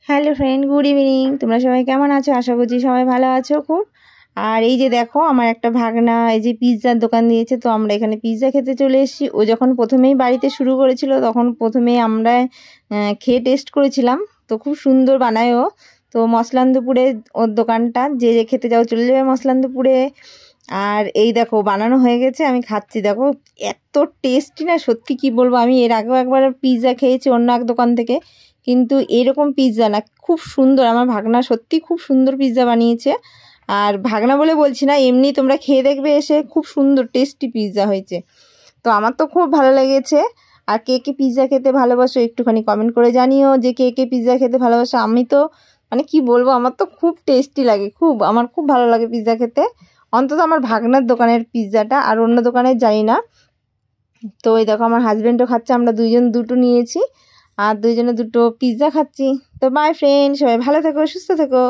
Hello friend, good evening. তোমরা সবাই কেমন আছো? আশা করছি সবাই ভালো আছো খুব। আর এই যে দেখো, আমার একটা ভাগনা এই যে পিৎজার দোকান দিয়েছে, তো আমরা এখানে পিৎজা খেতে চলে এসেছি। ও যখন প্রথমেই বাড়িতে শুরু করেছিল তখন প্রথমেই আমরা খেয়ে টেস্ট করেছিলাম। তো খুব সুন্দর বানায় ও। তো মসলান্দপুরে ওর দোকানটা, যে যে খেতে যাও চলে যাবে মসলান্দপুরে। আর এই দেখো বানানো হয়ে গেছে, আমি খাচ্ছি। দেখো এত টেস্টি না, সত্যি কি বলবো। আমি এর আগেও একবার পিৎজা খেয়েছি অন্য এক দোকান থেকে, কিন্তু এরকম পিৎজা না, খুব সুন্দর। আমার ভাগনা সত্যি খুব সুন্দর পিৎজা বানিয়েছে। আর ভাগনা বলে বলছি না, এমনি তোমরা খেয়ে দেখবে এসে, খুব সুন্দর টেস্টি পিৎজা হয়েছে। তো আমার তো খুব ভালো লেগেছে। আর কে কে পিৎজা খেতে ভালোবাসো একটুখানি কমেন্ট করে জানিও যে কে কে পিৎজা খেতে ভালোবাসো। আমি তো মানে কি বলবো, আমার তো খুব টেস্টি লাগে, আমার খুব ভালো লাগে পিৎজা খেতে। অন্তত আমার ভাগনার দোকানের পিৎজাটা, আর অন্য দোকানের জানি না। তো এই দেখো আমার হাজব্যান্ডও খাচ্ছে, আমরা দুইজন দুটো নিয়েছি আর দুইজনে দুটো পিৎজা খাচ্ছি। তো বাই ফ্রেন্ড, সবাই ভালো থেকো, সুস্থ থেকো।